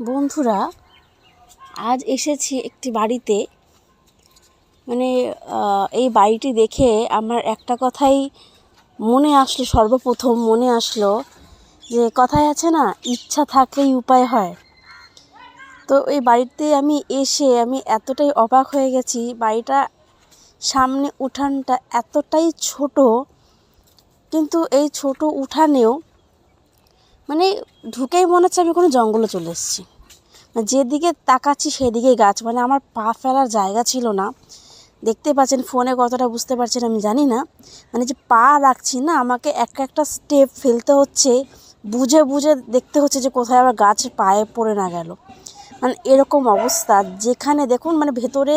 বন্ধুরা, আজ এসেছি একটি বাড়িতে। এই বাড়িটি দেখে আমার একটা কথাই মনে আসলো, সর্বপ্রথম মনে আসলো যে কথায় আছে না, ইচ্ছা থাকলেই উপায় হয়। তো এই বাড়িতে আমি এসে এতটাই অবাক হয়ে গেছি। বাড়িটা সামনে উঠানটা এতটাই ছোট, কিন্তু এই ছোট উঠানেও ঢুকেই মনে হচ্ছে আমি কোনো জঙ্গলে চলে এসেছি। যেদিকে তাকাচ্ছি সেদিকেই গাছ, আমার পা ফেলার জায়গা ছিল না। দেখতে পাচ্ছেন ফোনে কতটা বুঝতে পারছেন আমি জানি না। যে পা রাখছি না, আমাকে একটা স্টেপ ফেলতে হচ্ছে, বুঝে বুঝে দেখতে হচ্ছে যে কোথায় আবার গাছ পায়ে পড়ে না গেল। এরকম অবস্থা, যেখানে দেখুন ভেতরে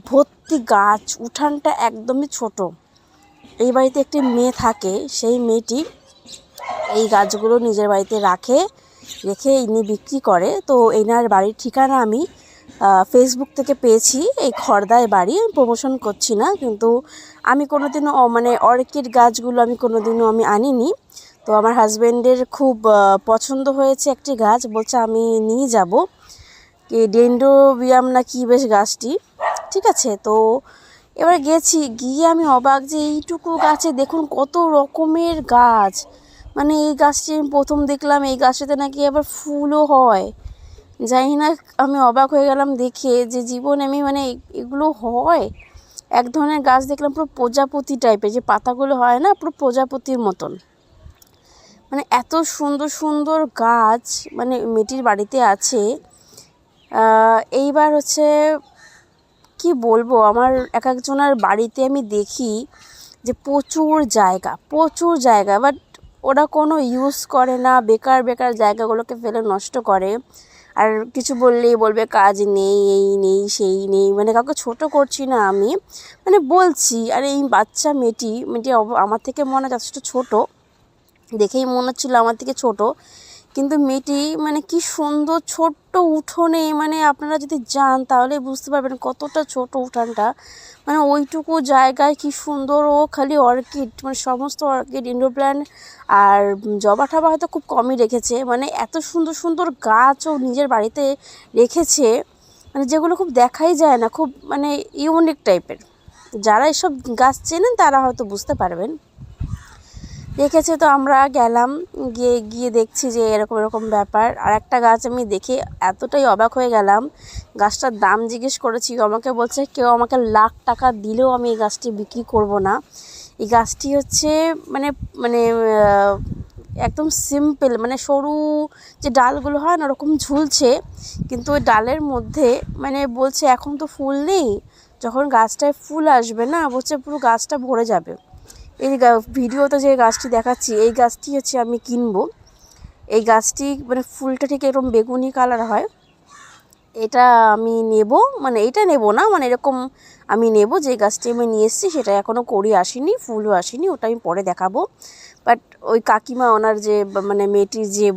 ভর্তি গাছ, উঠানটা একদমই ছোট। এই বাড়িতে একটি মেয়ে থাকে, সেই মেয়েটি এই গাছগুলো নিজের বাড়িতে রেখে ইনি বিক্রি করে। তো এনার বাড়ির ঠিকানা আমি ফেসবুক থেকে পেয়েছি। এই খড়দায় বাড়ি, আমি প্রমোশন করছি না, কিন্তু আমি কোনোদিনও অর্কিড গাছগুলো আমি আনিনি। তো আমার হাজব্যান্ডের খুব পছন্দ হয়েছে একটি গাছ, বলছে আমি নিয়ে যাব, ডেন্ড্রোবিয়াম না কি বেশ গাছটি, ঠিক আছে। তো এবার গিয়ে আমি অবাক যে এইটুকু গাছে দেখুন কত রকমের গাছ। এই গাছটি আমি প্রথম দেখলাম, এই গাছটাতে নাকি আবার ফুলও হয়। জানি না, আমি অবাক হয়ে গেলাম দেখে, যে জীবনে আমি এগুলো হয়। এক ধরনের গাছ দেখলাম পুরো প্রজাপতি টাইপের, যে পাতাগুলো হয় না, পুরো প্রজাপতির মতন। এত সুন্দর সুন্দর গাছ মেয়েটির বাড়িতে আছে। এইবার হচ্ছে কি বলবো, আমার এক একজনের বাড়িতে আমি দেখি যে প্রচুর জায়গা, বাট ওরা কোনো ইউজ করে না, বেকার জায়গাগুলোকে ফেলে নষ্ট করে। আর কিছু বললেই বলবে কাজ নেই, এই নেই, সেই নেই। কাউকে ছোট করছি না আমি, বলছি। আর এই বাচ্চা মেয়েটি আমার থেকে মনে হয় যথেষ্ট ছোট, দেখেই মনে হচ্ছিলো আমার থেকে ছোট, কিন্তু মেয়েটি কি সুন্দর ছোট্ট উঠোনে, আপনারা যদি যান তাহলে বুঝতে পারবেন কতটা ছোট উঠানটা। ওইটুকু জায়গায় কি সুন্দর ও খালি অর্কিড, সমস্ত অর্কিড, ইনডোর প্ল্যান্ট আর জবা টবা হয়তো খুব কমই রেখেছে। এত সুন্দর সুন্দর গাছ ও নিজের বাড়িতে রেখেছে, যেগুলো খুব দেখাই যায় না, খুব ইউনিক টাইপের। যারা এসব গাছ চেনেন তারা হয়তো বুঝতে পারবেন। রেখেছে, তো আমরা গেলাম, গিয়ে দেখছি যে এরকম ব্যাপার। আর একটা গাছ আমি দেখে এতটাই অবাক হয়ে গেলাম, গাছটার দাম জিজ্ঞেস করেছি, আমাকে বলছে কেউ আমাকে লাখ টাকা দিলেও আমি এই গাছটি বিক্রি করব না। এই গাছটি হচ্ছে একদম সিম্পল, সরু যে ডালগুলো হয় না ওরকম ঝুলছে, কিন্তু ওই ডালের মধ্যে বলছে এখন তো ফুল নেই, যখন গাছটায় ফুল আসবে না, বলছে পুরো গাছটা ভরে যাবে। এই ভিডিওতে যে গাছটি দেখাচ্ছি, এই গাছটি হচ্ছে আমি কিনবো। এই গাছটি ফুলটা ঠিক এরকম বেগুনি কালার হয়। এটা আমি নেব, এইটা নেব না, এরকম আমি নেব। যে গাছটি আমি নিয়ে এসেছি সেটা এখনও কড়ি আসেনি, ফুলও আসেনি, ওটা আমি পরে দেখাবো। বাট ওই কাকিমা, ওনার যে মেয়েটির যে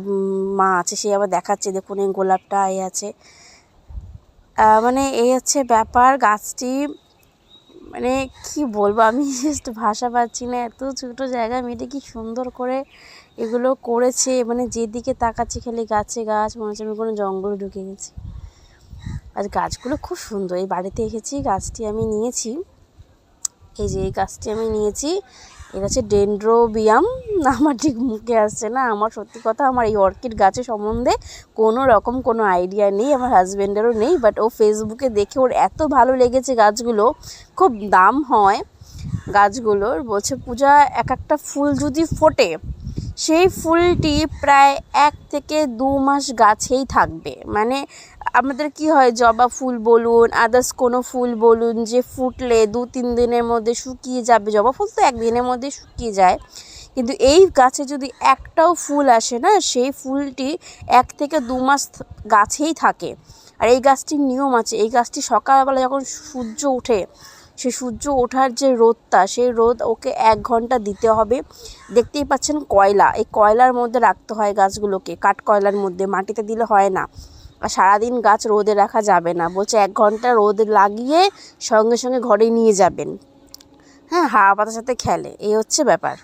মা আছে, সে আবার দেখাচ্ছে, দেখুন এই গোলাপটা এই আছে। এই হচ্ছে ব্যাপার। গাছটি কি বলবো, আমি জাস্ট ভাষা পাচ্ছি না, এত ছোটো জায়গায় মেয়েটা কি সুন্দর করে এগুলো করেছে। যেদিকে তাকাচ্ছি খালি গাছে গাছ, মনে হচ্ছে আমি কোনো জঙ্গলে ঢুকে গেছি। আর গাছগুলো খুব সুন্দর। এই বাড়িতে এসেছি, গাছটি আমি নিয়েছি, এই যে এই গাছটি আমি নিয়েছি, এটা হচ্ছে ডেন্ড্রোবিয়াম। আমার ঠিক মুখে আসছে না, আমার সত্যি কথা, আমার এই অর্কিড গাছের সম্বন্ধে কোনো আইডিয়া নেই, আমার হাজব্যান্ডেরও নেই। বাট ও ফেসবুকে দেখে ওর এত ভালো লেগেছে গাছগুলো, খুব দাম হয় গাছগুলোর। বলছে পূজা, একটা ফুল যদি ফোটে, সেই ফুলটি প্রায় 1 থেকে 2 মাস গাছেই থাকবে। আমাদের কি হয়, জবা ফুল বলুন, আদার্স কোনো ফুল বলুন, যে ফুটলে 2-3 দিনের মধ্যে শুকিয়ে যাবে। জবা ফুল তো 1 দিনের মধ্যে শুকিয়ে যায়, কিন্তু এই গাছে যদি একটাও ফুল আসে না, সেই ফুলটি 1 থেকে 2 মাস গাছেই থাকে। আর এই গাছটির নিয়ম আছে, এই গাছটি সকালবেলা যখন সূর্য ওঠে, সেই সূর্য ওঠার যে রোদটা, সেই রোদ ওকে 1 ঘন্টা দিতে হবে। দেখতেই পাচ্ছেন কয়লা, এই কয়লার মধ্যে রাখতে হয় গাছগুলোকে, কাঠ কয়লার মধ্যে, মাটিতে দিলে হয় না। আর সারাদিন গাছ রোদে রাখা যাবে না, বলছে 1 ঘন্টা রোদ লাগিয়ে সঙ্গে সঙ্গে ঘরে নিয়ে যাবেন। হ্যাঁ, হাওয়া বাতাসের সাথে খেলে, এই হচ্ছে ব্যাপার।